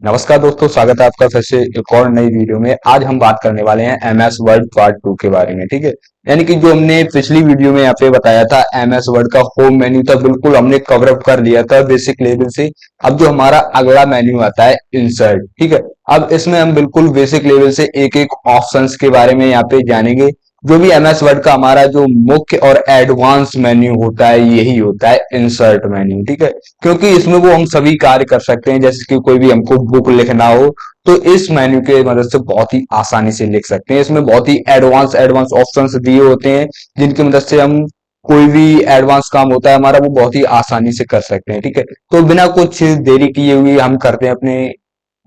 नमस्कार दोस्तों, स्वागत है आपका फिर से एक और नई वीडियो में। आज हम बात करने वाले हैं एमएस वर्ड पार्ट 2 के बारे में। ठीक है, यानी कि जो हमने पिछली वीडियो में यहाँ पे बताया था एमएस वर्ड का होम मेन्यू था, बिल्कुल हमने कवर अप कर लिया था बेसिक लेवल से। अब जो हमारा अगला मेन्यू आता है इंसर्ट। ठीक है, अब इसमें हम बिल्कुल बेसिक लेवल से एक एक ऑप्शंस के बारे में यहाँ पे जानेंगे। जो भी एमएस वर्ड का हमारा जो मुख्य और एडवांस मेन्यू होता है यही होता है इंसर्ट मेन्यू। ठीक है, क्योंकि इसमें वो हम सभी कार्य कर सकते हैं, जैसे कि कोई भी हमको बुक लिखना हो तो इस मेन्यू के मदद से बहुत ही आसानी से लिख सकते हैं। इसमें बहुत ही एडवांस एडवांस ऑप्शंस दिए होते हैं जिनकी मदद से हम कोई भी एडवांस काम होता है हमारा वो बहुत ही आसानी से कर सकते हैं। ठीक है, तो बिना कुछ देरी किए हुए हम करते हैं अपने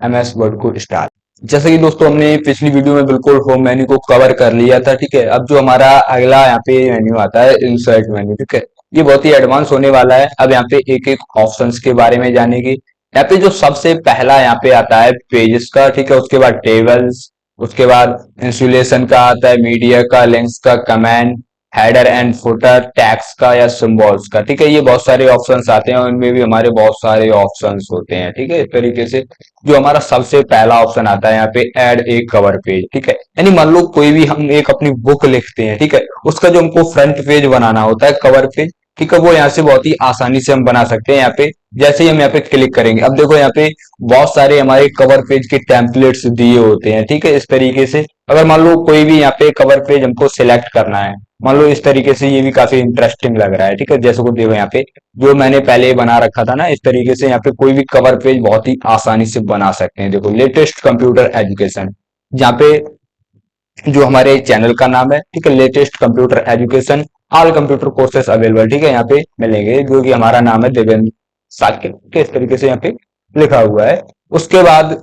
एमएस वर्ड को स्टार्ट। जैसे कि दोस्तों हमने पिछली वीडियो में बिल्कुल होम मेन्यू को कवर कर लिया था। ठीक है, अब जो हमारा अगला यहाँ पे मेन्यू आता है इंसर्ट मेन्यू। ठीक है, ये बहुत ही एडवांस होने वाला है। अब यहाँ पे एक एक ऑप्शंस के बारे में जानेंगे। यहाँ पे जो सबसे पहला यहाँ पे आता है पेजेस का। ठीक है, उसके बाद टेबल्स, उसके बाद इंसुलेशन का आता है, मीडिया का, लिंक्स का, comment, header and footer, tags का या सिंबल्स का। ठीक है, ये बहुत सारे ऑप्शंस आते हैं और इनमें भी हमारे बहुत सारे ऑप्शंस होते हैं। ठीक है, इस तरीके से जो हमारा सबसे पहला ऑप्शन आता है यहाँ पे ऐड ए कवर पेज। ठीक है, यानी मान लो कोई भी हम एक अपनी बुक लिखते हैं। ठीक है, उसका जो हमको फ्रंट पेज बनाना होता है कवर पेज, ठीक है, वो यहाँ से बहुत ही आसानी से हम बना सकते हैं। यहाँ पे जैसे ही हम यहाँ पे क्लिक करेंगे, अब देखो यहाँ पे बहुत सारे हमारे कवर पेज के टेम्पलेट्स दिए होते हैं। ठीक है, इस तरीके से अगर मान लो कोई भी यहाँ पे कवर पेज हमको सिलेक्ट करना है, मान लो इस तरीके से, ये भी काफी इंटरेस्टिंग लग रहा है। ठीक है, जैसे को देखो यहाँ पे जो मैंने पहले बना रखा था ना, इस तरीके से यहाँ पे कोई भी कवर पेज बहुत ही आसानी से बना सकते हैं। देखो लेटेस्ट कंप्यूटर एजुकेशन, जहाँ पे जो हमारे चैनल का नाम है। ठीक है, latest computer education, all computer courses available. ठीक है, यहाँ पे मिलेंगे, जो कि हमारा नाम है देवेंद्र साकिब के, इस तरीके से यहाँ पे लिखा हुआ है। उसके बाद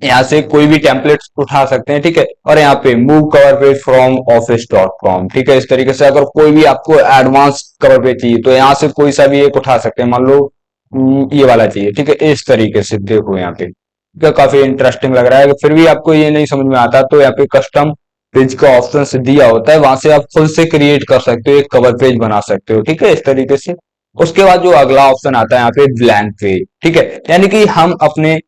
यहाँ से कोई भी टेम्पलेट्स उठा सकते हैं। ठीक है, और यहाँ पे move cover page from office.com। ठीक है, इस तरीके से अगर कोई भी आपको एडवांस कवर पेज चाहिए तो यहाँ से कोई सा भी एक उठा सकते हैं। मान लो ये वाला चाहिए। ठीक है, इस तरीके से देखो यहाँ पे काफी इंटरेस्टिंग लग रहा है। फिर भी आपको ये नहीं समझ में आता तो यहाँ पे कस्टम पेज का ऑप्शन दिया होता है, वहां से आप खुद से क्रिएट कर सकते हो, एक कवर पेज बना सकते हो। ठीक है, इस तरीके से। उसके बाद जो अगला ऑप्शन आता है यहाँ पे ब्लैंक पेज। ठीक है, यानी कि हम अपने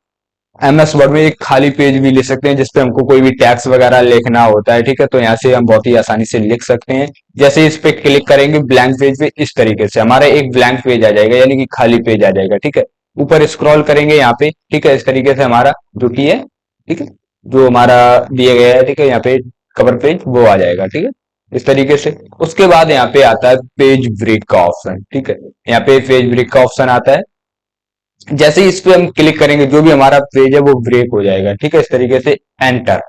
एमएस वर्ड में एक खाली पेज भी ले सकते हैं जिसपे हमको कोई भी टैक्स वगैरह लिखना होता है। ठीक है, तो यहाँ से हम बहुत ही आसानी से लिख सकते हैं। जैसे इस पे क्लिक करेंगे ब्लैंक पेज पे, इस तरीके से हमारा एक ब्लैंक पेज आ जाएगा, यानी कि खाली पेज आ जाएगा। ठीक है, ऊपर स्क्रॉल करेंगे यहाँ पे। ठीक है, इस तरीके से हमारा जो की है, ठीक है, जो हमारा दिया गया है, ठीक है, यहाँ पे कवर पेज वो आ जाएगा। ठीक है, इस तरीके से। उसके बाद यहाँ पे आता है पेज ब्रेक का ऑप्शन। ठीक है, यहाँ पे पेज ब्रेक का ऑप्शन आता है। जैसे ही इस पे हम क्लिक करेंगे जो भी हमारा पेज है वो ब्रेक हो जाएगा। ठीक है, इस तरीके से एंटर।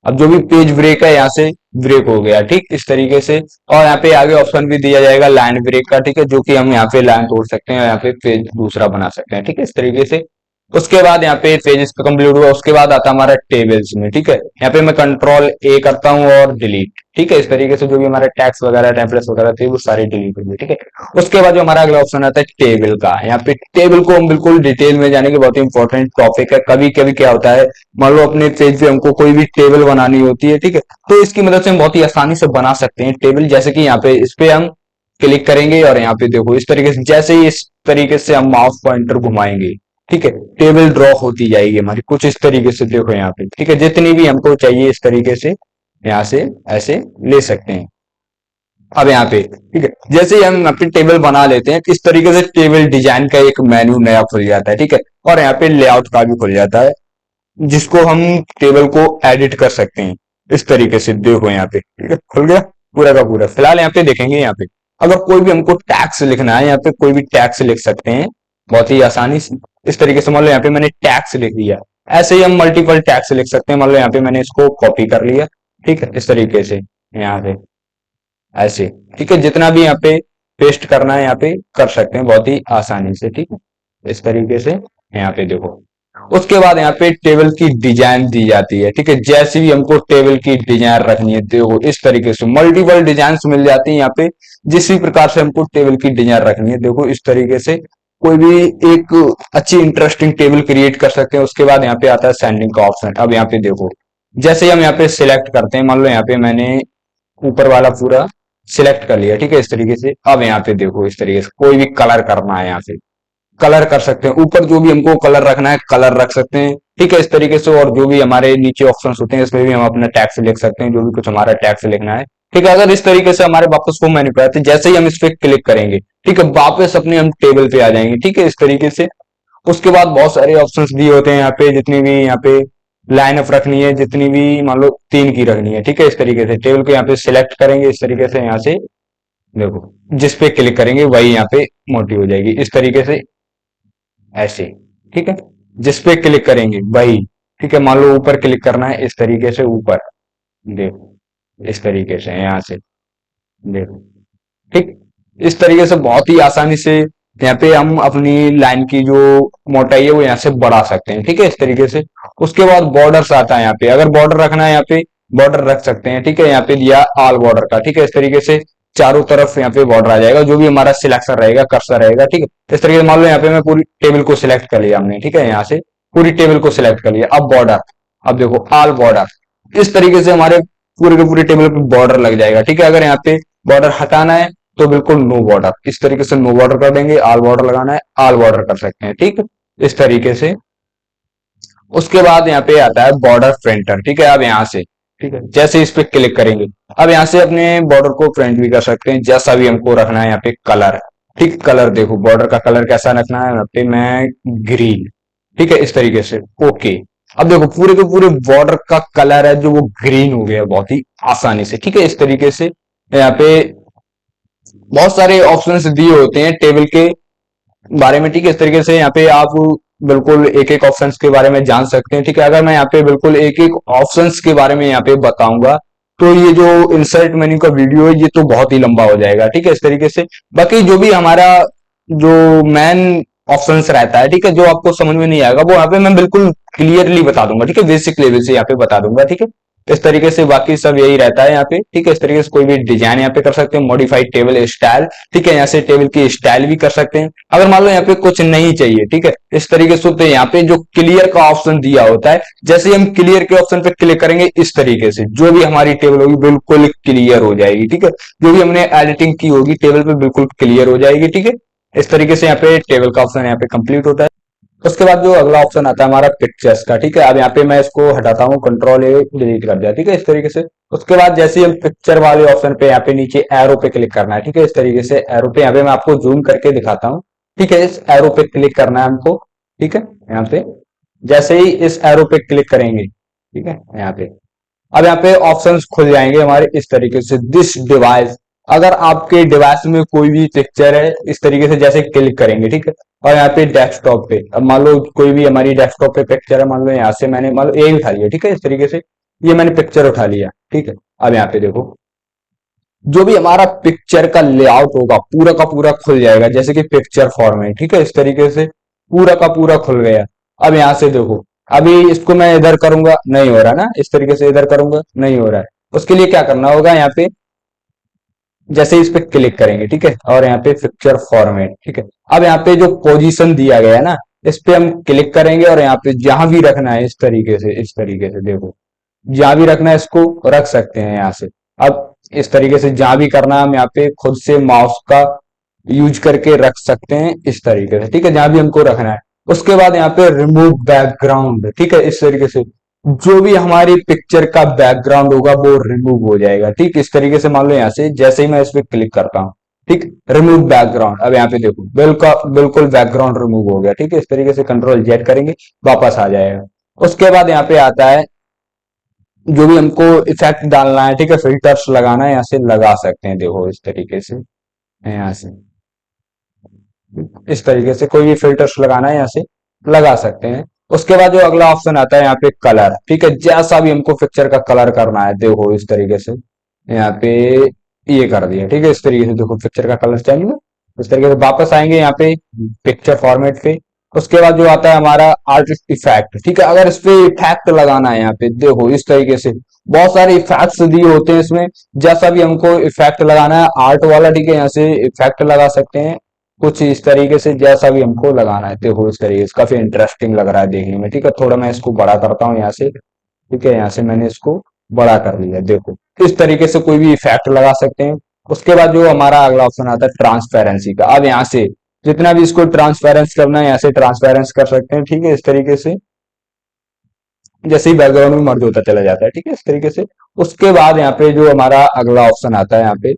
अब जो भी पेज ब्रेक है यहाँ से ब्रेक हो गया। ठीक, इस तरीके से। और यहाँ पे आगे ऑप्शन भी दिया जाएगा लाइन ब्रेक का। ठीक है, जो कि हम यहाँ पे लाइन तोड़ सकते हैं और यहाँ पे पेज दूसरा बना सकते हैं। ठीक है, इस तरीके से। उसके बाद यहाँ पे पेजेस पे कंप्लीट हुआ, उसके बाद आता है हमारा टेबल्स में। ठीक है, यहाँ पे मैं कंट्रोल ए करता हूँ और डिलीट। ठीक है, इस तरीके से जो भी हमारे टैक्स वगैरह टेम्पलेट्स वगैरह थे वो सारे डिलीट हो गए। ठीक है, उसके बाद जो हमारा अगला ऑप्शन आता है टेबल का। यहाँ पे टेबल को हम बिल्कुल डिटेल में जानेंगे, बहुत ही इंपॉर्टेंट टॉपिक है। कभी कभी क्या होता है, मान लो अपने पेज पे हमको कोई भी टेबल बनानी होती है। ठीक है, तो इसकी मदद से हम बहुत ही आसानी से बना सकते हैं टेबल। जैसे कि यहाँ पे इस पे हम क्लिक करेंगे और यहाँ पे देखो इस तरीके से, जैसे ही इस तरीके से हम माउस पॉइंटर घुमाएंगे, ठीक है, टेबल ड्रॉ होती जाएगी हमारी कुछ इस तरीके से। देखो यहाँ पे, ठीक है, जितनी भी हमको चाहिए इस तरीके से यहाँ से ऐसे ले सकते हैं। अब यहाँ पे, ठीक है, जैसे ही हम यहाँ पे टेबल बना लेते हैं इस तरीके से टेबल डिजाइन का एक मेन्यू नया खुल जाता है। ठीक है, और यहाँ पे लेआउट का भी खुल जाता है, जिसको हम टेबल को एडिट कर सकते हैं इस तरीके से। देखो यहाँ पे, ठीक है, खुल गया पूरा का पूरा। फिलहाल यहाँ पे देखेंगे, यहाँ पे अगर कोई भी हमको टैक्स लिखना है, यहाँ पे कोई भी टैक्स लिख सकते हैं बहुत ही आसानी से। इस तरीके से मान लो यहाँ पे मैंने टैक्स लिख दिया, ऐसे ही हम मल्टीपल टैक्स लिख सकते हैं। मान लो यहाँ पे मैंने इसको कॉपी कर लिया, ठीक है, इस तरीके से यहाँ पे ऐसे। ठीक है, जितना भी यहाँ पे पेस्ट करना है यहाँ पे कर सकते हैं बहुत ही आसानी से। ठीक है, इस तरीके से यहाँ पे देखो। उसके बाद यहाँ पे टेबल की डिजाइन दी जाती है। ठीक है, जैसे भी हमको टेबल की डिजाइन रखनी है देखो इस तरीके से मल्टीपल डिजाइन मिल जाती है यहाँ पे। जिस भी प्रकार से हमको टेबल की डिजाइन रखनी है देखो इस तरीके से कोई भी एक अच्छी इंटरेस्टिंग टेबल क्रिएट कर सकते हैं। उसके बाद यहाँ पे आता है सेंडिंग का ऑप्शन। अब यहाँ पे देखो, जैसे ही हम यहाँ पे सिलेक्ट करते हैं, मान लो यहाँ पे मैंने ऊपर वाला पूरा सिलेक्ट कर लिया। ठीक है, इस तरीके से। अब यहाँ पे देखो इस तरीके से कोई भी कलर करना है यहाँ से, कलर कर सकते हैं, ऊपर जो भी हमको कलर रखना है कलर रख सकते हैं, ठीक है इस तरीके से। और जो भी हमारे नीचे ऑप्शंस होते हैं इसमें भी हम अपना टैक्स लिख सकते हैं, जो भी कुछ हमारा टैक्स लिखना है, ठीक है। अगर इस तरीके से हमारे वापस होम मेन्यू पे आते हैं, जैसे ही हम इस पे क्लिक करेंगे, ठीक है, वापस अपने हम टेबल पे आ जाएंगे, ठीक है इस तरीके से। उसके बाद बहुत सारे ऑप्शंस दिए होते हैं यहाँ पे, जितनी भी यहाँ पे लाइन अप रखनी है, जितनी भी मान लो 3 की रखनी है, ठीक है इस तरीके से टेबल को यहाँ पे सिलेक्ट करेंगे इस तरीके से। यहाँ से देखो जिस पे क्लिक करेंगे वही यहाँ पे मोटी हो जाएगी इस तरीके से, ऐसे, ठीक है। जिस पे क्लिक करेंगे वही, ठीक है। मान लो ऊपर क्लिक करना है इस तरीके से, ऊपर देखो इस तरीके से यहाँ से देखो, ठीक। इस तरीके से बहुत ही आसानी से यहाँ पे हम अपनी लाइन की जो मोटाई है वो यहाँ से बढ़ा सकते हैं, ठीक है इस तरीके से। उसके बाद बॉर्डर्स आता है यहाँ पे, अगर बॉर्डर रखना है यहाँ पे बॉर्डर रख सकते हैं, ठीक है। यहाँ पे दिया ऑल बॉर्डर का, ठीक है इस तरीके से चारों तरफ यहाँ पे बॉर्डर आ जाएगा, जो भी हमारा सिलेक्शन रहेगा कर्सर रहेगा, ठीक है। इस तरीके से मान लो यहाँ पे मैं पूरी टेबल को सिलेक्ट कर लिया हमने, ठीक है, यहाँ से पूरी टेबल को सिलेक्ट कर लिया। अब बॉर्डर, अब देखो ऑल बॉर्डर, इस तरीके से हमारे पूरे के पूरे टेबल पे बॉर्डर लग जाएगा, ठीक है। अगर यहाँ पे बॉर्डर हटाना है तो बिल्कुल नो बॉर्डर, इस तरीके से नो बॉर्डर कर देंगे। ऑल बॉर्डर लगाना है ऑल बॉर्डर कर सकते हैं, ठीक इस तरीके से। उसके बाद यहाँ पे आता है बॉर्डर फ्रंटर, ठीक है। अब यहाँ से, ठीक है, जैसे इस पे क्लिक करेंगे, अब यहाँ से अपने बॉर्डर को फ्रंट भी कर सकते हैं, जैसा भी हमको रखना है। यहाँ पे कलर, ठीक, कलर देखो बॉर्डर का कलर कैसा रखना है, यहाँ पे मैं ग्रीन, ठीक है इस तरीके से, ओके। अब देखो पूरे के पूरे बॉर्डर का कलर है जो वो ग्रीन हो गया बहुत ही आसानी से, ठीक है इस तरीके से। यहाँ पे बहुत सारे ऑप्शंस दिए होते हैं टेबल के बारे में, ठीक है इस तरीके से। यहाँ पे आप बिल्कुल एक एक ऑप्शंस के बारे में जान सकते हैं, ठीक है। अगर मैं यहाँ पे बिल्कुल एक एक ऑप्शंस के बारे में यहाँ पे बताऊंगा तो ये जो इंसर्ट मेन्यू का वीडियो है ये तो बहुत ही लंबा हो जाएगा, ठीक है इस तरीके से। बाकी जो भी हमारा जो मेन ऑप्शंस रहता है, ठीक है, जो आपको समझ में नहीं आएगा वो यहाँ पे मैं बिल्कुल क्लियरली बता दूंगा, ठीक है, बेसिक लेवल से यहाँ पे बता दूंगा, ठीक है इस तरीके से। बाकी सब यही रहता है यहाँ पे, ठीक है इस तरीके से। कोई भी डिजाइन यहाँ पे कर सकते हैं, मॉडिफाइड टेबल स्टाइल, ठीक है, यहाँ से टेबल की स्टाइल भी कर सकते हैं। अगर मान लो यहाँ पे कुछ नहीं चाहिए, ठीक है इस तरीके से, तो यहाँ पे जो क्लियर का ऑप्शन दिया होता है, जैसे ही हम क्लियर के ऑप्शन पे क्लिक करेंगे इस तरीके से जो भी हमारी टेबल होगी बिल्कुल क्लियर हो जाएगी, ठीक है। जो भी हमने एडिटिंग की होगी टेबल पे बिल्कुल क्लियर हो जाएगी, ठीक है इस तरीके से। यहाँ पे टेबल का ऑप्शन यहाँ पे कंप्लीट होता है। उसके बाद जो अगला ऑप्शन आता है हमारा पिक्चर्स का, ठीक है। अब यहाँ पे मैं इसको हटाता हूँ, कंट्रोल ए डिलीट कर दिया, ठीक है इस तरीके से। उसके बाद जैसे ही हम पिक्चर वाले ऑप्शन पे यहाँ पे नीचे एरो पे क्लिक करना है, ठीक है इस तरीके से। एरो पे यहाँ पे मैं आपको जूम करके दिखाता हूँ, ठीक है। इस एरो पे क्लिक करना है हमको, ठीक है यहाँ पे। जैसे ही इस एरो पे क्लिक करेंगे, ठीक है यहाँ पे, अब यहाँ पे ऑप्शंस खुल जाएंगे हमारे इस तरीके से। दिस डिवाइस, अगर आपके डिवाइस में कोई भी पिक्चर है इस तरीके से जैसे क्लिक करेंगे, ठीक है। और यहाँ पे डेस्कटॉप पे, अब मान लो कोई भी हमारी डेस्कटॉप पे पिक्चर है, मान लो यहाँ से मैंने मान लो ये उठा लिया, ठीक है इस तरीके से, ये मैंने पिक्चर उठा लिया, ठीक है। अब यहाँ पे देखो जो भी हमारा पिक्चर का लेआउट होगा पूरा का पूरा खुल जाएगा, जैसे कि पिक्चर फॉर्मेट, ठीक है इस तरीके से पूरा का पूरा खुल गया। अब यहाँ से देखो, अभी इसको मैं इधर करूंगा नहीं हो रहा ना, इस तरीके से इधर करूंगा नहीं हो रहा है। उसके लिए क्या करना होगा, यहाँ पे जैसे इस पे क्लिक करेंगे, ठीक है, और यहाँ पे पिक्चर फॉर्मेट, ठीक है। अब यहाँ पे जो पोजीशन दिया गया है ना, इस पे हम क्लिक करेंगे और यहाँ पे जहां भी रखना है इस तरीके से देखो, जहां भी रखना है इसको रख सकते हैं यहाँ से। अब इस तरीके से जहां भी करना है हम यहाँ पे खुद से माउस का यूज करके रख सकते हैं इस तरीके से, ठीक है, जहां भी हमको रखना है। उसके बाद यहाँ पे रिमूव बैकग्राउंड, ठीक है इस तरीके से जो भी हमारी पिक्चर का बैकग्राउंड होगा वो रिमूव हो जाएगा, ठीक इस तरीके से। मान लो यहाँ से जैसे ही मैं इस पे क्लिक करता हूँ, ठीक, रिमूव बैकग्राउंड, अब यहाँ पे देखो बिल्कुल बिल्कुल बैकग्राउंड रिमूव हो गया, ठीक है इस तरीके से। कंट्रोल जेड करेंगे वापस आ जाएगा। उसके बाद यहाँ पे आता है जो भी हमको इफेक्ट डालना है, ठीक है, फिल्टर्स लगाना है, यहाँ से लगा सकते हैं, देखो इस तरीके से, यहाँ से इस तरीके से कोई भी फिल्टर्स लगाना है यहाँ से लगा सकते हैं। उसके बाद जो अगला ऑप्शन आता है यहाँ पे कलर, ठीक है, जैसा भी हमको पिक्चर का कलर करना है देखो इस तरीके से यहाँ पे ये कर दिया, ठीक है इस तरीके से। देखो पिक्चर का कलर चेंज हुआ इस तरीके से। वापस आएंगे यहाँ पे पिक्चर फॉर्मेट पे। उसके बाद जो आता है हमारा आर्ट इफेक्ट, ठीक है, अगर इस पे इफेक्ट लगाना है यहाँ पे देखो इस तरीके से बहुत सारे इफेक्ट्स दिए होते हैं इसमें, जैसा भी हमको इफेक्ट लगाना है आर्ट वाला, ठीक है, यहाँ से इफेक्ट लगा सकते हैं कुछ इस तरीके से, जैसा भी हमको लगाना है देखो इस तरीके से। काफी इंटरेस्टिंग लग रहा है देखने में, ठीक है। थोड़ा मैं इसको बड़ा करता हूँ यहाँ से, ठीक है, यहाँ से मैंने इसको बड़ा कर लिया, देखो इस तरीके से कोई भी इफेक्ट लगा सकते हैं। उसके बाद जो हमारा अगला ऑप्शन आता है ट्रांसपेरेंसी का, अब यहाँ से जितना भी इसको ट्रांसपेरेंस करना है यहाँ से ट्रांसपेरेंस कर सकते हैं, ठीक है, इस तरीके से। जैसे ही बैकग्राउंड में मर्ज होता चला जाता है, ठीक है, इस तरीके से। उसके बाद यहाँ पे जो हमारा अगला ऑप्शन आता है यहाँ पे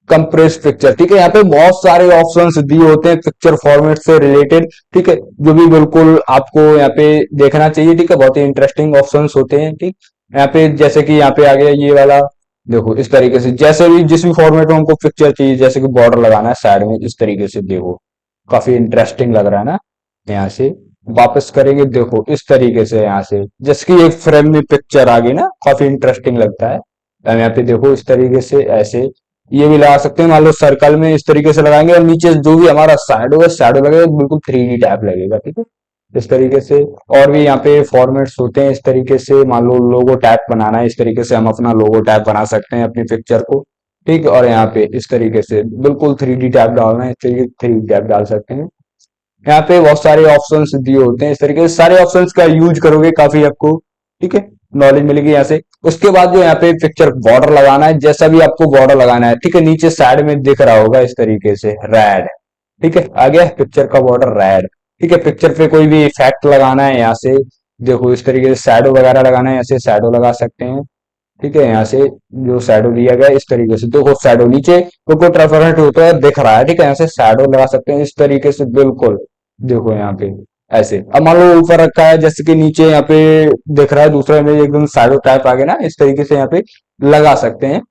कंप्रेस पिक्चर, ठीक है। यहाँ पे बहुत सारे ऑप्शंस दिए होते हैं पिक्चर फॉर्मेट से रिलेटेड, ठीक है, जो भी बिल्कुल आपको यहाँ पे देखना चाहिए, ठीक है। बहुत ही इंटरेस्टिंग ऑप्शंस होते हैं, ठीक। यहाँ पे जैसे कि यहाँ पे आ गया ये वाला, देखो इस तरीके से, जैसे भी जिस भी फॉर्मेट में हमको पिक्चर चाहिए, जैसे कि बॉर्डर लगाना है साइड में, इस तरीके से देखो, काफी इंटरेस्टिंग लग रहा है ना। यहाँ से वापस करेंगे, देखो इस तरीके से, यहाँ से जैसे कि एक फ्रेम में पिक्चर आ गई ना, काफी इंटरेस्टिंग लगता है। अब यहाँ पे देखो इस तरीके से ऐसे ये भी लगा सकते हैं, मान लो सर्कल में इस तरीके से लगाएंगे, और नीचे जो भी हमारा शैडो है, शैडो लगेगा बिल्कुल 3D टैप लगेगा, ठीक है, इस तरीके से। और भी यहाँ पे फॉर्मेट्स होते हैं इस तरीके से, मान लो लोगो टैप बनाना है, इस तरीके से हम अपना लोगो टैप बना सकते हैं अपनी पिक्चर को, ठीक। और यहाँ पे इस तरीके से बिल्कुल 3D टैप डालना है, इस तरीके से 3D टैप डाल सकते हैं। यहाँ पे बहुत सारे ऑप्शंस दिए होते हैं इस तरीके से, सारे ऑप्शंस का यूज करोगे काफी आपको, ठीक है, नॉलेज मिलेगी यहाँ से। उसके बाद जो यहाँ पे पिक्चर बॉर्डर लगाना है, जैसा भी आपको बॉर्डर लगाना है, ठीक है, नीचे साइड में दिख रहा होगा इस तरीके से रेड, ठीक है, आ गया पिक्चर का बॉर्डर रेड, ठीक है। पिक्चर पे कोई भी इफेक्ट लगाना है यहाँ से, देखो इस तरीके से शैडो वगैरह लगाना है, यहाँ से शैडो लगा सकते हैं, ठीक है। यहाँ से जो शैडो दिया गया है इस तरीके से, देखो शैडो नीचे बिल्कुल ट्रांसपेरेंट होता है दिख रहा है, ठीक है, यहाँ से शैडो लगा सकते हैं इस तरीके से, बिल्कुल देखो यहाँ पे ऐसे। अब मान लो ऊपर रखा है, जैसे कि नीचे यहाँ पे दिख रहा है दूसरा इमेज, एकदम शैडो टाइप आ गया ना, इस तरीके से यहाँ पे लगा सकते हैं।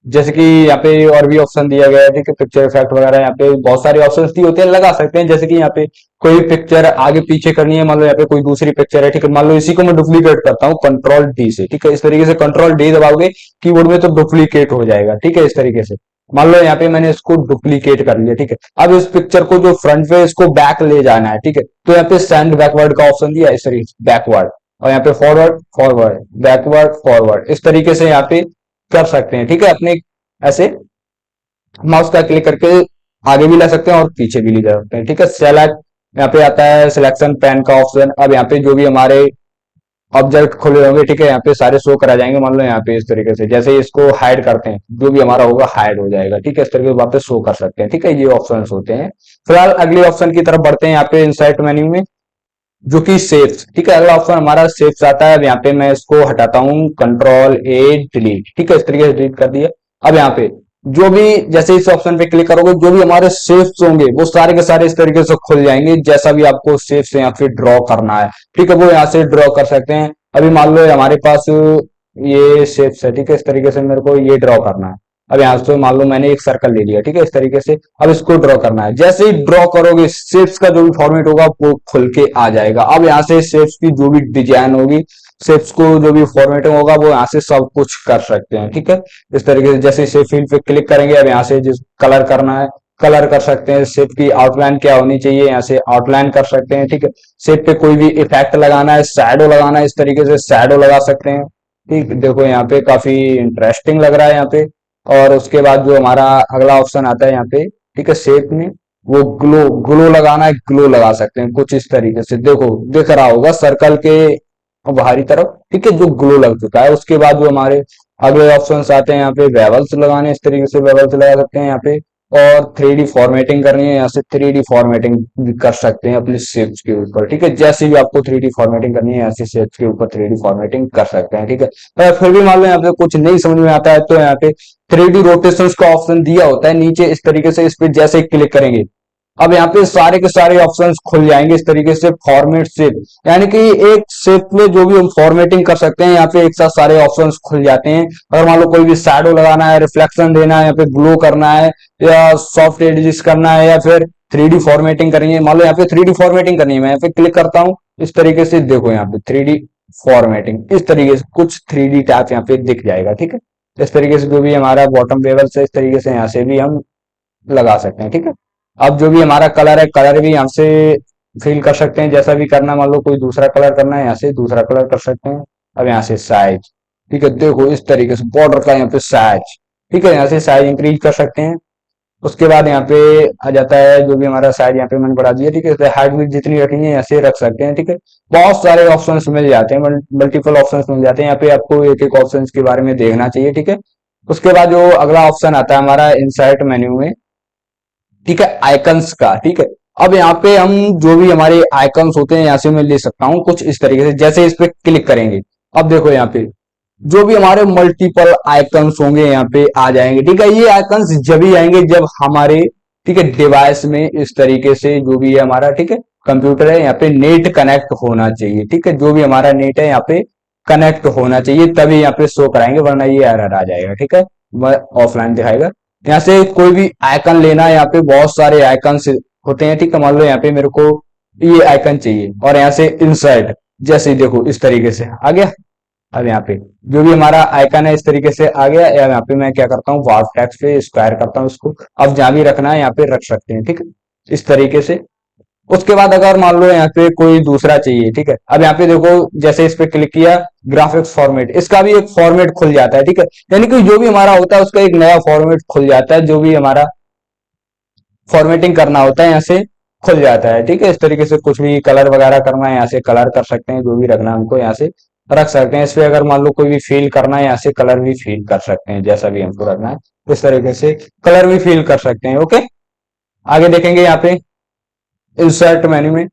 जैसे कि यहाँ पे और भी ऑप्शन दिया गया है, ठीक है, पिक्चर इफेक्ट वगैरह यहाँ पे बहुत सारे ऑप्शंस दिए होते हैं, लगा सकते हैं। जैसे कि यहाँ पे कोई पिक्चर आगे पीछे करनी है, मान लो यहाँ पे कोई दूसरी पिक्चर है, ठीक है, मान लो इसी को मैं डुप्लीकेट करता हूँ कंट्रोल डी से, ठीक है, इस तरीके से कंट्रोल डी दबाओगे कीबोर्ड में तो डुप्लीकेट हो जाएगा, ठीक है, इस तरीके से। मान लो यहाँ पे मैंने इसको डुप्लीकेट कर लिया, ठीक है। अब इस पिक्चर को जो फ्रंट पे इसको बैक ले जाना है, ठीक है, तो यहाँ पे सेंड बैकवर्ड का ऑप्शन दिया है इस तरीके से, बैकवर्ड, और यहाँ पे फॉरवर्ड फॉरवर्ड बैकवर्ड फॉरवर्ड, इस तरीके से यहाँ पे कर सकते हैं, ठीक है। अपने ऐसे माउस का क्लिक करके आगे भी ला सकते हैं और पीछे भी ले जा सकते हैं, ठीक है। सेलेक्ट, यहाँ पे आता है सिलेक्शन पैन का ऑप्शन। अब यहाँ पे जो भी हमारे ऑब्जेक्ट खुले होंगे, ठीक है, यहाँ पे सारे शो करा जाएंगे। मान लो यहाँ पे इस तरीके से, जैसे ही इसको हाइड करते हैं, जो भी हमारा होगा हाइड हो जाएगा, ठीक है, इस तरीके से वापस शो कर सकते हैं, ठीक है, ये ऑप्शंस होते हैं। फिलहाल अगले ऑप्शन की तरफ बढ़ते हैं, यहाँ पे इंसर्ट मेन्यू में, जो कि शेप्स, ठीक है, अगला ऑप्शन हमारा शेप्स आता है। अब यहाँ पे मैं इसको हटाता हूँ, कंट्रोल ए डिलीट, ठीक है, इस तरीके से डिलीट कर दिया। अब यहाँ पे जो भी, जैसे इस ऑप्शन पे क्लिक करोगे, जो भी हमारे शेप्स होंगे वो सारे के सारे इस तरीके से खुल जाएंगे। जैसा भी आपको शेप्स यहाँ पे ड्रॉ करना है, ठीक है, वो यहाँ से ड्रॉ कर सकते हैं। अभी मान लो हमारे पास ये शेप्स है, ठीक है, इस तरीके से मेरे को ये ड्रॉ करना है। अब यहाँ से मान लो मैंने एक सर्कल ले लिया, ठीक है, इस तरीके से। अब इसको ड्रॉ करना है, जैसे ही ड्रॉ करोगे शेप्स का जो भी फॉर्मेट होगा वो खुल के आ जाएगा। अब यहाँ से शेप्स की जो भी डिजाइन होगी, शेप्स को जो भी फॉर्मेटिंग होगा, वो यहाँ से सब कुछ कर सकते हैं, ठीक है, इस तरीके से। जैसे शेप फील्ड पे क्लिक करेंगे, अब यहाँ से जिस कलर करना है कलर कर सकते हैं। शेप की आउटलाइन क्या होनी चाहिए, यहाँ से आउटलाइन कर सकते हैं, ठीक है। शेप पे कोई भी इफेक्ट लगाना है, शैडो लगाना है, इस तरीके से शैडो लगा सकते हैं, ठीक। देखो यहाँ पे काफी इंटरेस्टिंग लग रहा है यहाँ पे। और उसके बाद जो हमारा अगला ऑप्शन आता है यहाँ पे, ठीक है, शेप में वो ग्लो, ग्लो लगाना है, ग्लो लगा सकते हैं कुछ इस तरीके से, देखो दिख रहा होगा सर्कल के बाहरी तरफ, ठीक है, जो ग्लो लग चुका है। उसके बाद जो हमारे अगले ऑप्शंस आते हैं, यहाँ पे वेवल्स लगाने, इस तरीके से वेवल्स लगा सकते हैं यहाँ पे। और 3D फॉर्मेटिंग करनी है, यहाँ से 3D फॉर्मेटिंग भी कर सकते हैं अपने शेप्स के ऊपर, ठीक है, जैसे भी आपको 3D फॉर्मेटिंग करनी है, ऐसे शेप्स के ऊपर 3D फॉर्मेटिंग कर सकते हैं, ठीक है। पर फिर भी मान लो यहाँ पे कुछ नहीं समझ में आता है, तो यहाँ पे 3D रोटेशन का ऑप्शन दिया होता है नीचे, इस तरीके से इस पे जैसे ही क्लिक करेंगे, अब यहाँ पे सारे के सारे ऑप्शंस खुल जाएंगे इस तरीके से। फॉर्मेट शेप, यानी कि एक शेप में जो भी हम फॉर्मेटिंग कर सकते हैं, यहाँ पे एक साथ सारे ऑप्शंस खुल जाते हैं। अगर मान लो कोई भी शैडो लगाना है, रिफ्लेक्शन देना है, यहाँ पे ग्लो करना है, या सॉफ्ट एडजस्ट करना है, या फिर 3D फॉर्मेटिंग करनी है, मान लो यहाँ पे 3D फॉर्मेटिंग करनी है, मैं यहाँ पे क्लिक करता हूँ इस तरीके से, देखो यहाँ पे 3D फॉर्मेटिंग इस तरीके से कुछ 3D टैप यहाँ पे दिख जाएगा, ठीक है। इस तरीके से जो भी हमारा बॉटम लेवल से, इस तरीके से यहाँ से भी हम लगा सकते हैं, ठीक है। अब जो भी हमारा कलर है, कलर भी यहाँ से फिल कर सकते हैं, जैसा भी करना है। मान लो कोई दूसरा कलर करना है, यहाँ से दूसरा कलर कर सकते हैं। अब यहाँ से साइज, ठीक है, देखो इस तरीके से बॉर्डर का यहाँ पे साइज, ठीक है, यहाँ से साइज इंक्रीज कर सकते हैं। उसके बाद यहाँ पे आ जाता है जो भी हमारा साइज, यहाँ पे मैंने बढ़ा दिया, ठीक है, हाइट भी जितनी रखनी है यहाँ से रख सकते हैं, ठीक है। बहुत सारे ऑप्शंस मिल जाते हैं, मल्टीपल ऑप्शंस मिल जाते हैं, यहाँ पे आपको एक एक ऑप्शंस के बारे में देखना चाहिए, ठीक है। उसके बाद जो अगला ऑप्शन आता है हमारा इंसर्ट मेन्यू में, ठीक है, आइकन्स का। ठीक है, अब यहाँ पे हम जो भी हमारे आइकन्स होते हैं यहाँ से मैं ले सकता हूँ कुछ इस तरीके से। जैसे इस पे क्लिक करेंगे, अब देखो यहाँ पे जो भी हमारे मल्टीपल आइकन्स होंगे यहाँ पे आ जाएंगे। ठीक है, ये आइकन्स जब ही आएंगे जब हमारे, ठीक है, डिवाइस में इस तरीके से जो भी है हमारा, ठीक है, कंप्यूटर है यहाँ पे नेट कनेक्ट होना चाहिए। ठीक है, जो भी हमारा नेट है यहाँ पे कनेक्ट होना चाहिए, तभी यहाँ पे शो कराएंगे, वरना ये एरर आ जाएगा। ठीक है, ऑफलाइन दिखाएगा। यहाँ से कोई भी आइकन लेना है, यहाँ पे बहुत सारे आइकन होते हैं। ठीक है, मान लो यहाँ पे मेरे को ये आइकन चाहिए और यहाँ से इंसर्ट, जैसे ही देखो इस तरीके से आ गया। अब यहाँ पे जो भी हमारा आइकन है इस तरीके से आ गया। या यहाँ पे मैं क्या करता हूँ, वार्प टेक्स्ट पे स्क्वायर करता हूँ इसको। अब जहां भी रखना है यहाँ पे रख सकते हैं। ठीक है, इस तरीके से। उसके बाद अगर मान लो यहाँ पे कोई दूसरा चाहिए, ठीक है, अब यहाँ पे देखो जैसे इस पे क्लिक किया, ग्राफिक्स फॉर्मेट, इसका भी एक फॉर्मेट खुल जाता है। ठीक है, यानी कि जो भी हमारा होता है उसका एक नया फॉर्मेट खुल जाता है, जो भी हमारा फॉर्मेटिंग करना होता है यहाँ से खुल जाता है। ठीक है, इस तरीके से कुछ भी कलर वगैरह करना है यहाँ से कलर कर सकते हैं, जो भी रखना है हमको यहाँ से रख सकते हैं। इस पे अगर मान लो कोई भी फील करना है यहाँ से कलर भी फील कर सकते हैं, जैसा भी हमको रखना है इस तरीके से कलर भी फील कर सकते हैं। ओके, आगे देखेंगे यहाँ पे इंसर्ट मेन्यू में।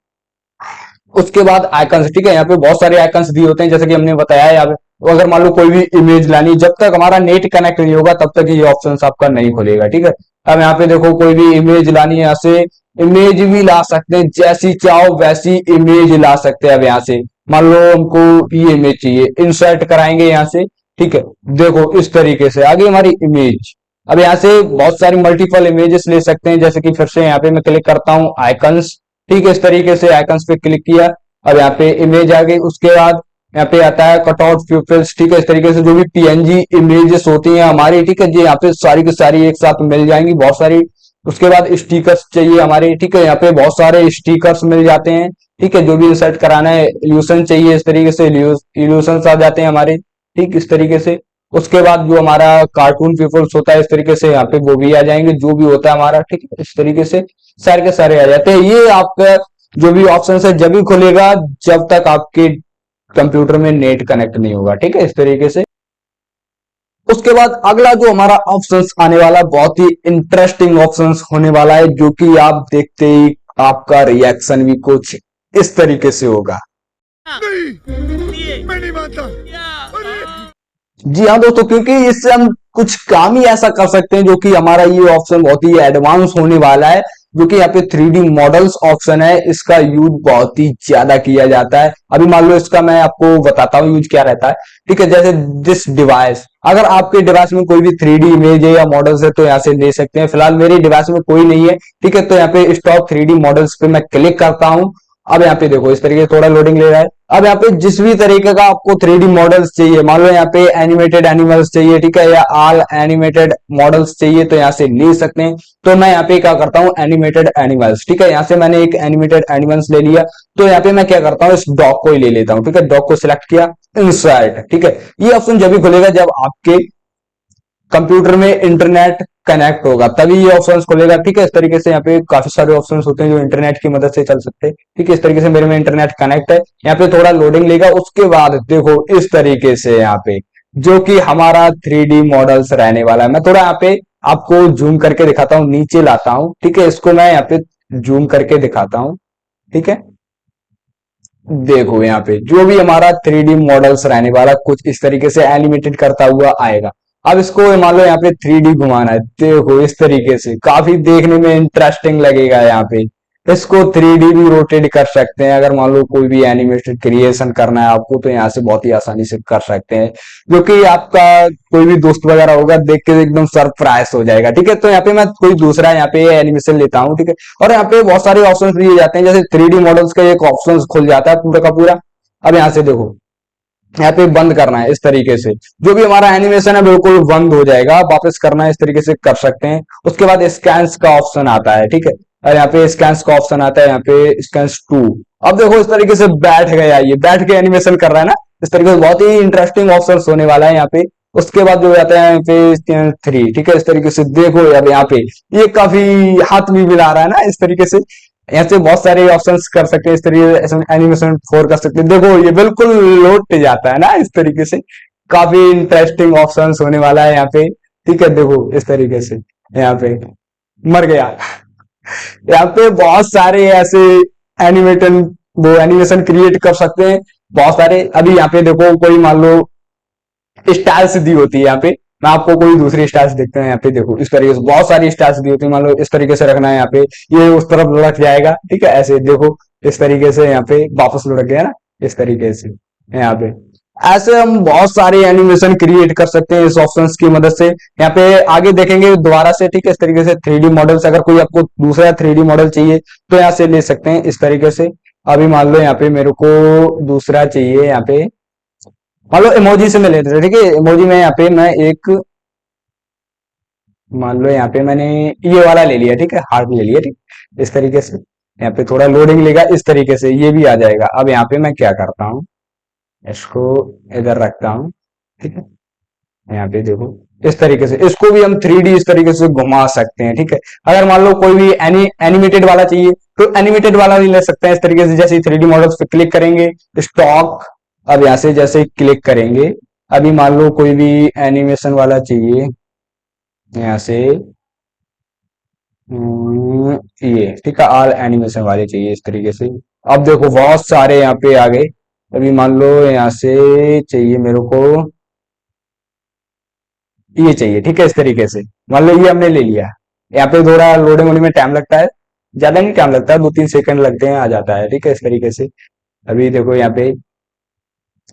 उसके बाद आइकन्स, ठीक है, यहाँ पे बहुत सारे आइकन्स दिए होते हैं जैसे कि हमने बताया। यहाँ पे अगर मान लो कोई भी इमेज लानी, जब तक हमारा नेट कनेक्ट नहीं होगा तब तक ये ऑप्शन आपका नहीं खुलेगा। ठीक है, अब यहाँ पे देखो कोई भी इमेज लानी है, यहाँ से इमेज भी ला सकते हैं, जैसी चाहो वैसी इमेज ला सकते हैं। अब यहाँ से मान लो हमको ये इमेज चाहिए, इंसर्ट कराएंगे यहाँ से। ठीक है, देखो इस तरीके से आगे हमारी इमेज। अब यहाँ से बहुत सारी मल्टीपल इमेजेस ले सकते हैं, जैसे कि फिर से यहाँ पे मैं क्लिक करता हूँ आइकन्स। ठीक है, इस तरीके से आइकन्स पे क्लिक किया, अब यहाँ पे इमेज आ गई। उसके बाद यहाँ पे आता है कटआउट प्यूपल्स। ठीक है, इस तरीके से जो भी पीएनजी इमेजेस होती हैं हमारी, ठीक है, जी यहाँ पे सारी की सारी एक साथ मिल जाएंगी, बहुत सारी। उसके बाद स्टिकर्स चाहिए हमारे, ठीक है, यहाँ पे बहुत सारे स्टिकर्स मिल जाते हैं। ठीक है, जो भी इंसर्ट कराना है, इल्यूशन चाहिए, इस तरीके से इल्यूशन आ जाते हैं हमारे। ठीक, इस तरीके से। उसके बाद जो हमारा कार्टून पीपल्स होता है इस तरीके से यहाँ पे वो भी आ जाएंगे, जो भी होता है हमारा। ठीक है, इस तरीके से सारे के सारे आ जाते हैं। ये आपका जो भी ऑप्शन है जब भी खुलेगा जब तक आपके कंप्यूटर में नेट कनेक्ट नहीं होगा। ठीक है, इस तरीके से। उसके बाद अगला जो हमारा ऑप्शंस आने वाला है, बहुत ही इंटरेस्टिंग ऑप्शंस होने वाला है, जो कि आप देखते ही आपका रिएक्शन भी कुछ इस तरीके से होगा। नहीं, मैं नहीं मानता। जी हाँ दोस्तों, क्योंकि इससे हम कुछ काम ही ऐसा कर सकते हैं जो कि हमारा ये ऑप्शन बहुत ही एडवांस होने वाला है, जो कि यहाँ पे 3D मॉडल्स ऑप्शन है। इसका यूज बहुत ही ज्यादा किया जाता है। अभी मान लो इसका मैं आपको बताता हूँ यूज क्या रहता है। ठीक है, जैसे दिस डिवाइस, अगर आपके डिवाइस में कोई भी 3D इमेज है या मॉडल्स है तो यहाँ से ले सकते हैं। फिलहाल मेरे डिवाइस में कोई नहीं है। ठीक है, तो यहाँ पे स्टॉक 3D मॉडल्स पे मैं क्लिक करता हूँ। अब यहाँ पे देखो इस तरीके से थोड़ा लोडिंग ले रहा है। अब यहाँ पे जिस भी तरीके का आपको 3D मॉडल्स चाहिए, मान लो यहाँ पे एनिमेटेड एनिमल्स चाहिए, ठीक है, या ऑल एनिमेटेड मॉडल्स चाहिए, तो यहाँ से ले सकते हैं। तो मैं यहाँ पे क्या करता हूँ, एनिमेटेड एनिमल्स। ठीक है, यहाँ से मैंने एक एनिमेटेड एनिमल्स ले लिया। तो यहाँ पे मैं क्या करता हूँ, इस डॉग को ही ले लेता हूँ। ठीक है, डॉग को सिलेक्ट किया, इंसर्ट। ठीक है, ये ऑप्शन जब भी खुलेगा जब आपके कंप्यूटर में इंटरनेट कनेक्ट होगा, तभी ये ऑप्शंस खुलेगा। ठीक है, इस तरीके से यहाँ पे काफी सारे ऑप्शंस होते हैं जो इंटरनेट की मदद से चल सकते हैं। ठीक है, इस तरीके से मेरे में इंटरनेट कनेक्ट है। यहाँ पे थोड़ा लोडिंग लेगा। उसके बाद देखो इस तरीके से यहाँ पे जो कि हमारा 3D मॉडल्स रहने वाला है। मैं थोड़ा यहाँ पे आपको जूम करके दिखाता हूँ, नीचे लाता हूँ। ठीक है, इसको मैं यहाँ पे जूम करके दिखाता हूँ। ठीक है, देखो यहाँ पे जो भी हमारा 3D मॉडल्स रहने वाला कुछ इस तरीके से एनिमेटेड करता हुआ आएगा। अब इसको मान लो यहाँ पे 3D घुमाना है, देखो इस तरीके से काफी देखने में इंटरेस्टिंग लगेगा। यहाँ पे इसको 3D भी रोटेट कर सकते हैं। अगर मान लो कोई भी एनिमेटेड क्रिएशन करना है आपको तो यहाँ से बहुत ही आसानी से कर सकते हैं, जो कि आपका कोई भी दोस्त वगैरह होगा देख के एकदम सरप्राइज हो जाएगा। ठीक है, तो यहाँ पे मैं कोई दूसरा यहाँ पे एनिमेशन लेता हूँ। ठीक है, और यहाँ पे बहुत सारे ऑप्शन दिए जाते हैं, जैसे 3D मॉडल्स का एक ऑप्शन खुल जाता है पूरा का पूरा। अब यहाँ से देखो यहाँ पे बंद करना है, इस तरीके से जो भी हमारा एनिमेशन है बिल्कुल बंद हो जाएगा। वापस करना है, इस तरीके से कर सकते हैं। उसके बाद स्कैन्स का ऑप्शन आता है। ठीक है, और यहाँ पे स्कैन्स का ऑप्शन आता है, यहाँ पे स्कैन्स 2। अब देखो इस तरीके से बैठ गया, ये बैठ के एनिमेशन कर रहा है ना, इस तरीके से बहुत ही इंटरेस्टिंग ऑप्शन होने वाला है यहाँ पे। उसके बाद जो आता है यहाँ पे 3। ठीक है, इस तरीके से देखो यार यहाँ पे ये काफी हाथ भी मिला रहा है ना, इस तरीके से। यहाँ से बहुत सारे ऑप्शंस कर सकते हैं, इस तरीके से एनिमेशन 4 कर सकते हैं। देखो ये बिल्कुल लौट जाता है ना, इस तरीके से काफी इंटरेस्टिंग ऑप्शंस होने वाला है यहाँ पे। ठीक है, देखो इस तरीके से यहाँ पे मर गया। यहाँ पे बहुत सारे ऐसे एनिमेटन वो एनिमेशन क्रिएट कर सकते हैं, बहुत सारे। अभी यहाँ पे देखो कोई मान लो स्टाइल्स दी होती है यहाँ पे, मैं आपको कोई दूसरी स्टाइल्स देखते हैं यहाँ पे, देखो इस तरीके से बहुत सारी स्टाइल्स दी होती है, मान लो इस तरीके से रखना है यहाँ पे, ये उस तरफ लुढ़क जाएगा, ठीक है, ऐसे देखो इस तरीके से यहाँ पे वापस लुढ़क गया ना, इस तरीके से यहाँ पे। ऐसे हम बहुत सारे एनिमेशन क्रिएट कर सकते हैं इस ऑप्शंस की मदद से। यहाँ पे आगे देखेंगे दोबारा से, ठीक है, इस तरीके से 3D मॉडल्स, अगर कोई आपको दूसरा 3D मॉडल चाहिए तो यहाँ से ले सकते हैं इस तरीके से। अभी मान लो यहाँ पे मेरे को दूसरा चाहिए, यहाँ पे मान लो इमोजी से मैं लेते थे, ठीक है, इमोजी में यहाँ पे मैं एक मान लो यहाँ पे मैंने ये वाला ले लिया, ठीक है, हार्ट ले लिया, ठीक, इस तरीके से। यहाँ पे थोड़ा लोडिंग लेगा, इस तरीके से ये भी आ जाएगा। अब यहाँ पे मैं क्या करता हूँ, इसको इधर रखता हूँ, ठीक है, यहाँ पे देखो इस तरीके से, इसको भी हम 3D इस तरीके से घुमा सकते हैं, ठीक है। अगर मान लो कोई भी एनिमेटेड वाला चाहिए तो एनिमेटेड वाला भी ले सकते हैं इस तरीके से। जैसे 3D मॉडल्स पे क्लिक करेंगे, स्टॉक, अब यहाँ से जैसे क्लिक करेंगे, अभी मान लो कोई भी एनिमेशन वाला चाहिए, यहाँ से ये, ठीक है, ऑल एनिमेशन वाले चाहिए इस तरीके से। अब देखो बहुत सारे यहाँ पे आ गए। अभी मान लो यहाँ से चाहिए मेरे को ये चाहिए, ठीक है, इस तरीके से। मान लो ये हमने ले लिया, यहाँ पे थोड़ा लोडिंग होने में टाइम लगता है, ज्यादा नहीं टाइम लगता है, 2-3 सेकंड लगते हैं, आ जाता है, ठीक है, इस तरीके से। अभी देखो यहाँ पे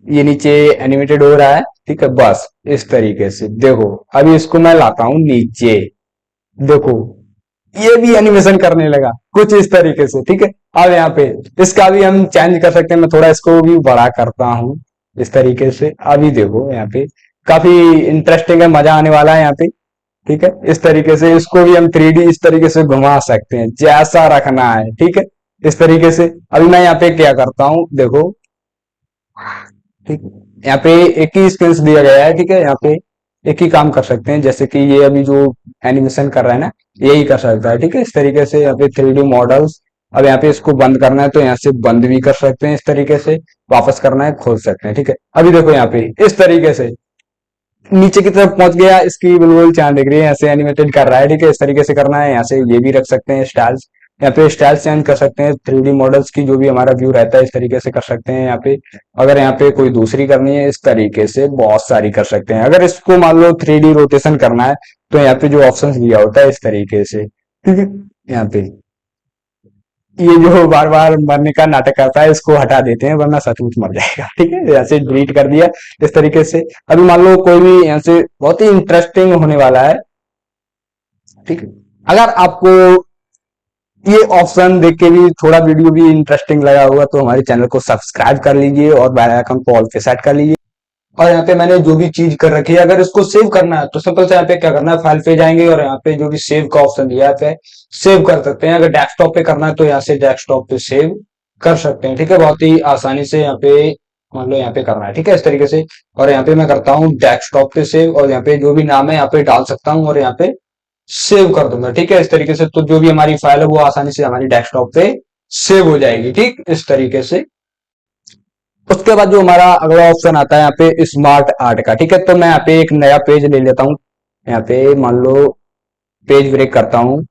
ये नीचे एनिमेटेड हो रहा है, ठीक है, बस इस तरीके से। देखो अभी इसको मैं लाता हूँ नीचे, देखो ये भी एनिमेशन करने लगा कुछ इस तरीके से, ठीक है। अब यहाँ पे इसका भी हम चेंज कर सकते हैं, मैं थोड़ा इसको भी बड़ा करता हूँ इस तरीके से। अभी देखो यहाँ पे काफी इंटरेस्टिंग है, मजा आने वाला है यहाँ पे, ठीक है, इस तरीके से। इसको भी हम 3D इस तरीके से घुमा सकते हैं, जैसा रखना है, ठीक है, इस तरीके से। अभी मैं यहाँ पे क्या करता हूँ, देखो, ठीक, यहाँ पे एक ही स्पेस दिया गया है, ठीक है, यहाँ पे एक ही काम कर सकते हैं, जैसे कि ये अभी जो एनिमेशन कर रहा है ना, यही कर सकता है, ठीक है, इस तरीके से। यहाँ पे 3D मॉडल्स, अब यहाँ पे इसको बंद करना है तो यहाँ से बंद भी कर सकते हैं इस तरीके से, वापस करना है खोल सकते हैं, ठीक है। अभी देखो यहाँ पे इस तरीके से नीचे की तरफ पहुंच गया, इसकी बिल्कुल चांद दिख रही है, ऐसे एनिमेटेड कर रहा है, ठीक है, इस तरीके से करना है। यहाँ से ये भी रख सकते हैं स्टाइल्स, यहाँ पे स्टाइल चेंज कर सकते हैं 3D मॉडल्स की, जो भी हमारा व्यू रहता है इस तरीके से कर सकते हैं यहाँ पे। अगर यहाँ पे कोई दूसरी करनी है इस तरीके से बहुत सारी कर सकते हैं। अगर इसको मान लो 3D रोटेशन करना है तो यहाँ पे जो ऑप्शन दिया होता है इस तरीके से, ठीक है, यहाँ पे ये जो बार बार मरने का नाटक करता है इसको हटा देते हैं, वरना सचमुच मर जाएगा, ठीक है, ऐसे डिलीट कर दिया इस तरीके से। अभी मान लो कोई भी यहाँ से बहुत ही इंटरेस्टिंग होने वाला है, ठीक है। अगर आपको ये ऑप्शन देख के भी थोड़ा वीडियो भी इंटरेस्टिंग लगा होगा तो हमारे चैनल को सब्सक्राइब कर लीजिए और बेल आइकन को ऑल पे सेट कर लीजिए। और यहाँ पे मैंने जो भी चीज कर रखी है, अगर इसको सेव करना है तो सिंपल से यहाँ पे क्या करना है, फाइल पे जाएंगे और यहाँ पे जो भी सेव का ऑप्शन दिया है सेव कर सकते हैं। अगर डेस्कटॉप पे करना है तो यहाँ से डेस्कटॉप पे सेव कर सकते हैं, ठीक है, बहुत ही आसानी से। यहाँ पे मान लो यहाँ पे करना है, ठीक है, इस तरीके से। और यहाँ पे मैं करता हूँ डेस्कटॉप पे सेव, और यहाँ पे जो भी नाम है यहाँ पे डाल सकता हूँ और यहाँ पे सेव कर दूंगा, ठीक है, इस तरीके से। तो जो भी हमारी फाइल है वो आसानी से हमारी डेस्कटॉप पे सेव हो जाएगी, ठीक, इस तरीके से। उसके बाद जो हमारा अगला ऑप्शन आता है यहाँ पे स्मार्ट आर्ट का, ठीक है, तो मैं यहाँ पे एक नया पेज ले लेता हूँ। यहाँ पे मान लो पेज ब्रेक करता हूँ,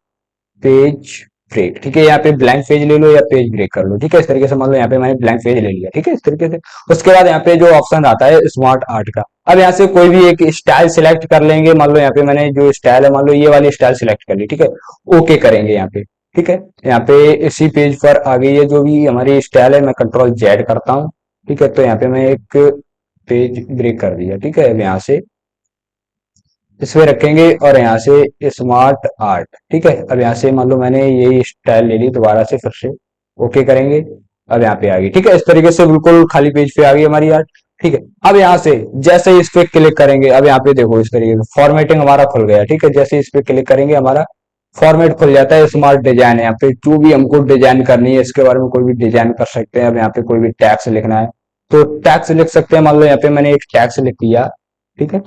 पेज ब्रेक, ठीक है, यहाँ पे ब्लैंक पेज ले लो या पेज ब्रेक कर लो, ठीक है, इस तरीके से। मान लो यहाँ पे मैंने ब्लैंक पेज ले लिया, ठीक है, इस तरीके से। उसके बाद यहाँ पे जो ऑप्शन आता है स्मार्ट आर्ट का, अब यहाँ से कोई भी एक स्टाइल सिलेक्ट कर लेंगे। मान लो यहाँ पे मैंने जो स्टाइल है, मान लो ये वाली स्टाइल सिलेक्ट कर ली, ठीक है, ओके करेंगे यहाँ पे, ठीक है। यहाँ पे इसी पेज पर आ गई है जो भी हमारी स्टाइल है, मैं कंट्रोल जेड करता हूँ, ठीक है। तो यहाँ पे मैं एक पेज ब्रेक कर दिया, ठीक है, अब यहाँ से इसमें रखेंगे और यहाँ से स्मार्ट आर्ट, ठीक है। अब यहाँ से मान लो मैंने यही स्टाइल ले ली, दोबारा से फिर से ओके करेंगे, अब यहाँ पे आ गई, ठीक है, इस तरीके से बिल्कुल खाली पेज पे आ गई हमारी आर्ट, ठीक है। अब यहाँ से जैसे ही इस पे क्लिक करेंगे, अब यहाँ पे देखो इस तरीके से फॉर्मेटिंग हमारा खुल गया, ठीक है। जैसे इस पे क्लिक करेंगे हमारा फॉर्मेट खुल जाता है, स्मार्ट डिजाइन है। यहाँ पे जो भी हमको डिजाइन करनी है इसके बारे में कोई भी डिजाइन कर सकते हैं। अब यहाँ पे कोई भी टैक्स लिखना है तो टैक्स लिख सकते हैं। मान लो यहाँ पे मैंने एक टैक्स लिख दिया, ठीक है,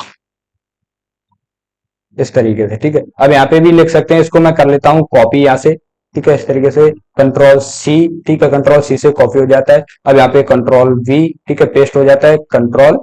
इस तरीके से, ठीक है। अब यहाँ पे भी लिख सकते हैं, इसको मैं कर लेता हूँ कॉपी यहाँ से, ठीक है, इस तरीके से कंट्रोल सी, ठीक है, कंट्रोल सी से कॉपी हो जाता है। अब यहाँ पे कंट्रोल वी, ठीक है, पेस्ट हो जाता है, कंट्रोल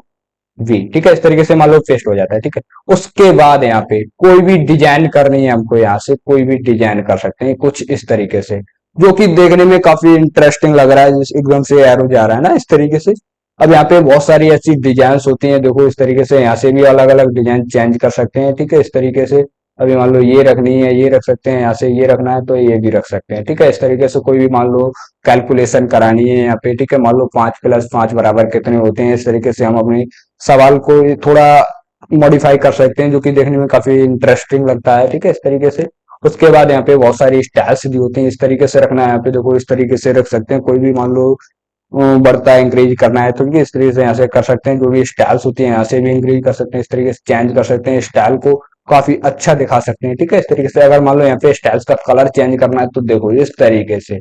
वी, ठीक है। इस तरीके से मान लो पेस्ट हो जाता है, ठीक है। उसके बाद यहाँ पे कोई भी डिजाइन करनी है हमको, यहाँ से कोई भी डिजाइन कर सकते हैं कुछ इस तरीके से, जो कि देखने में काफी इंटरेस्टिंग लग रहा है, एकदम से एरो जा रहा है ना इस तरीके से। अब यहाँ पे बहुत सारी ऐसी डिजाइन होती हैं, देखो इस तरीके से, यहाँ से भी अलग अलग डिजाइन चेंज कर सकते हैं, ठीक है, इस तरीके से। अभी मान लो ये रखनी है, ये रख सकते हैं, यहाँ से ये रखना है तो ये भी रख सकते हैं, ठीक है। इस तरीके से कोई भी मान लो कैलकुलेशन करानी है यहाँ पे, ठीक है, मान लो 5 + 5 बराबर कितने होते हैं, इस तरीके से हम अपनी सवाल को थोड़ा मॉडिफाई कर सकते हैं, जो कि देखने में काफी इंटरेस्टिंग लगता है, ठीक है, इस तरीके से। उसके बाद यहाँ पे बहुत सारी स्टाइल्स भी होती हैं, इस तरीके से रखना है यहाँ पे, देखो इस तरीके से रख सकते हैं, कोई भी मान लो बढ़ता है इंक्रीज करना है तो ठीक है, इस तरीके से यहाँ से कर सकते हैं। जो भी स्टाइल्स होती है यहाँ से भी इंक्रीज कर सकते हैं, इस तरीके से चेंज कर सकते हैं, स्टाइल को काफी अच्छा दिखा सकते हैं, ठीक है, इस तरीके से। अगर मान लो यहाँ पे स्टाइल्स का कलर चेंज करना है तो देखो इस तरीके से,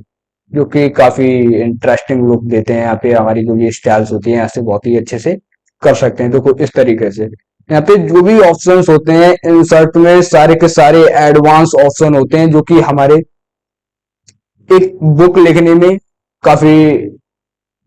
जो कि काफी इंटरेस्टिंग लुक देते हैं यहाँ पे, हमारी जो भी स्टाइल्स होती है यहाँ से बहुत ही अच्छे से कर सकते हैं, देखो इस तरीके से। यहाँ पे जो भी ऑप्शंस होते हैं इंसर्ट में, सारे के सारे एडवांस ऑप्शन होते हैं, जो कि हमारे एक बुक लिखने में काफी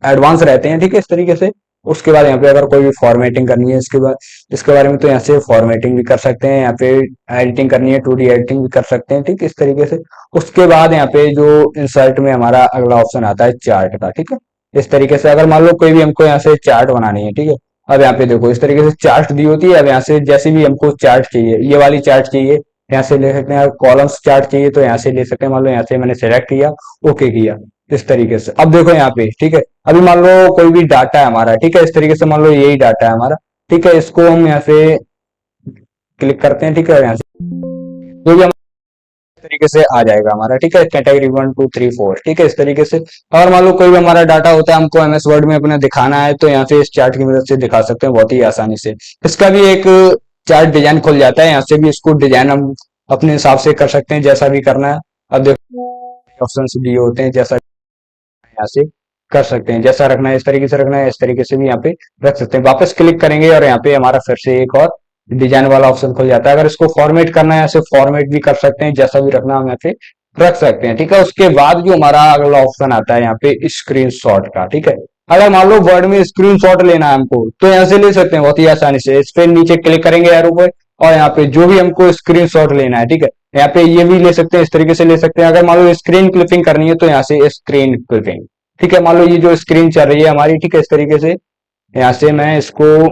एडवांस रहते हैं, ठीक है, इस तरीके से। उसके बाद यहाँ पे अगर कोई भी फॉर्मेटिंग करनी है इसके बाद, इसके बारे में, तो यहाँ से फॉर्मेटिंग भी कर सकते हैं, यहाँ पे एडिटिंग करनी है 2D एडिटिंग भी कर सकते हैं, ठीक है, इस तरीके से। उसके बाद यहाँ पे जो इंसर्ट में हमारा अगला ऑप्शन आता है चार्ट का, ठीक है, इस तरीके से। अगर मान लो कोई भी हमको यहाँ से चार्ट बनानी है, ठीक है, अब यहाँ पे देखो इस तरीके से चार्ट दी होती है। अब यहाँ से जैसे भी हमको चार्ट चाहिए, ये वाली चार्ट चाहिए, यहाँ से ले सकते हैं। कॉलम्स चार्ट चाहिए तो यहाँ से ले सकते हैं, मान लो यहाँ से मैंने सेलेक्ट किया, ओके किया, इस तरीके से। अब देखो यहाँ पे, ठीक है, अभी मान लो कोई भी डाटा है हमारा, ठीक है, इस तरीके से, मान लो यही डाटा है हमारा, ठीक है, इसको हम यहाँ से क्लिक करते हैं, ठीक है, यहाँ से जो भी इस तरीके से आ जाएगा हमारा, ठीक है, कैटेगरी 1 2 3 4, ठीक है, इस तरीके से। और मान लो कोई भी हमारा डाटा होता है, हमको एमएस वर्ड में अपना दिखाना है, तो यहाँ से इस चार्ट की मदद से दिखा सकते हैं बहुत ही आसानी से। इसका भी एक चार्ट डिजाइन खुल जाता है, यहाँ से भी इसको डिजाइन हम अपने हिसाब से कर सकते हैं, जैसा भी करना है। अब देखो ऑप्शन दिए होते हैं, जैसा यहाँ से कर सकते हैं, जैसा रखना है इस तरीके से रखना है, इस तरीके से भी यहाँ पे रख सकते हैं। वापस क्लिक करेंगे और यहाँ पे हमारा फिर से एक और डिजाइन वाला ऑप्शन खुल जाता है। अगर इसको फॉर्मेट करना है, ऐसे फॉर्मेट भी कर सकते हैं, जैसा भी रखना है हम यहाँ पे रख सकते हैं, ठीक है। उसके बाद जो हमारा अगला ऑप्शन आता है यहाँ पे स्क्रीनशॉट का, ठीक है। अगर मान लो वर्ड में स्क्रीनशॉट लेना है हमको, तो यहाँ से ले सकते हैं बहुत ही आसानी से। इस पे नीचे क्लिक करेंगे एरो पे, और यहाँ पे जो भी हमको स्क्रीनशॉट लेना है, ठीक है, यहाँ पे ये भी ले सकते हैं, इस तरीके से ले सकते हैं। अगर मान लो स्क्रीन क्लिपिंग करनी है तो यहाँ से स्क्रीन क्लिपिंग, ठीक है, मान लो ये जो स्क्रीन चल रही है हमारी, ठीक है, इस तरीके से यहाँ से मैं इसको,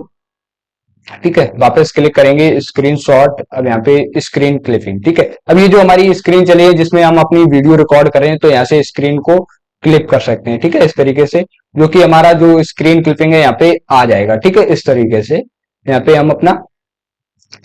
ठीक है, वापस क्लिक करेंगे स्क्रीनशॉट, अब यहाँ पे स्क्रीन क्लिपिंग, ठीक है। अब ये जो हमारी स्क्रीन चली है जिसमें हम अपनी वीडियो रिकॉर्ड कर रहे हैं, तो यहाँ से स्क्रीन को क्लिप कर सकते हैं, ठीक है, इस तरीके से, जो कि हमारा जो स्क्रीन क्लिपिंग है यहाँ पे आ जाएगा, ठीक है, इस तरीके से। यहाँ पे हम अपना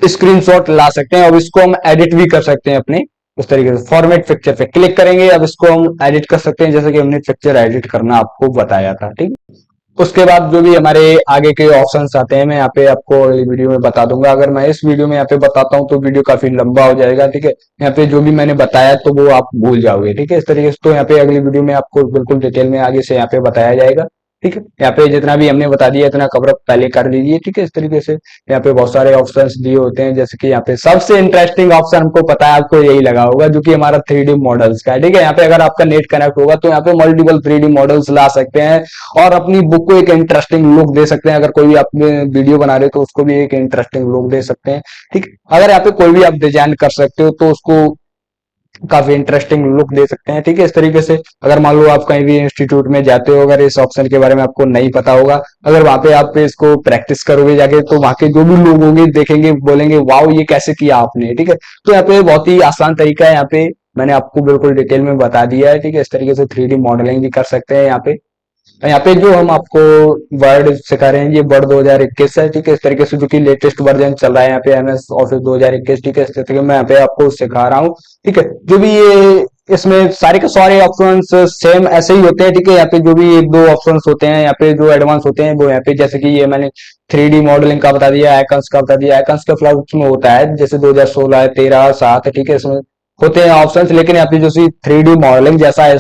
स्क्रीनशॉट ला सकते हैं, और इसको हम एडिट भी कर सकते हैं अपने उस तरीके से। फॉर्मेट पिक्चर पे क्लिक करेंगे, अब इसको हम एडिट कर सकते हैं, जैसे कि हमने पिक्चर एडिट करना आपको बताया था, ठीक है। उसके बाद जो भी हमारे आगे के ऑप्शंस आते हैं, मैं यहाँ पे आपको अगली वीडियो में बता दूंगा। अगर मैं इस वीडियो में यहाँ पे बताता हूँ तो वीडियो काफी लंबा हो जाएगा, ठीक है। यहाँ पे जो भी मैंने बताया तो वो आप भूल जाओगे, ठीक है, इस तरीके से। तो यहाँ पे अगली वीडियो में आपको बिल्कुल डिटेल में आगे से यहाँ पे बताया जाएगा, ठीक है। यहाँ पे जितना भी हमने बता दिया इतना कवर अप पहले कर लीजिए, ठीक है, इस तरीके से। यहाँ पे बहुत सारे ऑप्शंस दिए होते हैं, जैसे कि यहाँ पे सबसे इंटरेस्टिंग ऑप्शन हमको पता है, आपको यही लगा होगा, जो कि हमारा 3D मॉडल्स का है, ठीक है। यहाँ पे अगर आपका नेट कनेक्ट होगा तो यहाँ पे मल्टीपल 3D मॉडल्स ला सकते हैं, और अपनी बुक को एक इंटरेस्टिंग लुक दे सकते हैं। अगर कोई भी आप वीडियो बना रहे हो तो उसको भी एक इंटरेस्टिंग लुक दे सकते हैं, ठीक। अगर यहाँ पे कोई भी आप डिजाइन कर सकते हो तो उसको काफी इंटरेस्टिंग लुक दे सकते हैं, ठीक है, इस तरीके से। अगर मान लो आप कहीं भी इंस्टीट्यूट में जाते हो, अगर इस ऑप्शन के बारे में आपको नहीं पता होगा, अगर वहां पे आप इसको प्रैक्टिस करोगे जाके, तो वहां के जो भी लोग होंगे देखेंगे, बोलेंगे वाओ ये कैसे किया आपने, ठीक है। तो यहाँ पे बहुत ही आसान तरीका है, यहाँ पे मैंने आपको बिल्कुल डिटेल में बता दिया है, ठीक है, इस तरीके से 3D मॉडलिंग भी कर सकते हैं यहाँ पे। यहाँ पे जो हम आपको वर्ड सिखा रहे हैं, ये वर्ड 2021 है, ठीक है, इस तरीके से, जो कि लेटेस्ट वर्जन चल रहा है यहाँ पे एमएस ऑफिस 2021, ठीक है, इस तरीके मैं यहाँ पे आपको सिखा रहा हूँ, ठीक है। जो भी ये इसमें सारे के सारे ऑप्शंस सेम ऐसे ही होते हैं, ठीक है। यहाँ पे जो भी एक दो ऑप्शंस होते हैं यहाँ पे जो एडवांस होते हैं वो यहाँ पे, जैसे कि ये मैंने 3D मॉडलिंग का बता दिया, आइकन्स का बता दिया। आइकन्स का फ्लक्स में होता है जैसे 2016 13 7, ठीक है, इसमें होते हैं ऑप्शंस, लेकिन यहाँ पे जो 3D मॉडलिंग जैसा है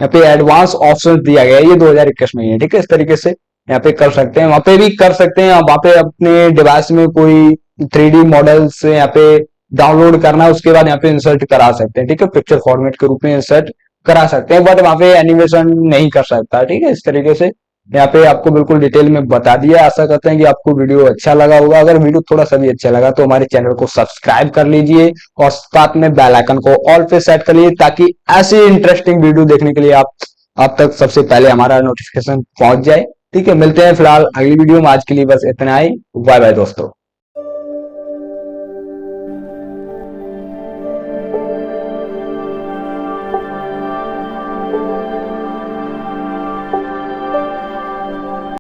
यहाँ पे एडवांस ऑप्शन दिया गया है, ये 2021 में ही है, ठीक है, इस तरीके से यहाँ पे कर सकते हैं, वहां पे भी कर सकते हैं। वहां पे अपने डिवाइस में कोई 3D मॉडल से यहाँ पे डाउनलोड करना है, उसके बाद यहाँ पे इंसर्ट करा सकते हैं, ठीक है, पिक्चर फॉर्मेट के रूप में इंसर्ट करा सकते हैं, बट वहां पे एनिमेशन नहीं कर सकता, ठीक है, इस तरीके से। यहाँ पे आपको बिल्कुल डिटेल में बता दिया। आशा करते हैं कि आपको वीडियो अच्छा लगा होगा। अगर वीडियो थोड़ा सा भी अच्छा लगा तो हमारे चैनल को सब्सक्राइब कर लीजिए और साथ में बेल आइकन को ऑल पे सेट कर लीजिए, ताकि ऐसी इंटरेस्टिंग वीडियो देखने के लिए आप तक सबसे पहले हमारा नोटिफिकेशन पहुंच जाए। ठीक है, मिलते हैं फिलहाल अगली वीडियो में। आज के लिए बस इतना ही। बाय बाय दोस्तों।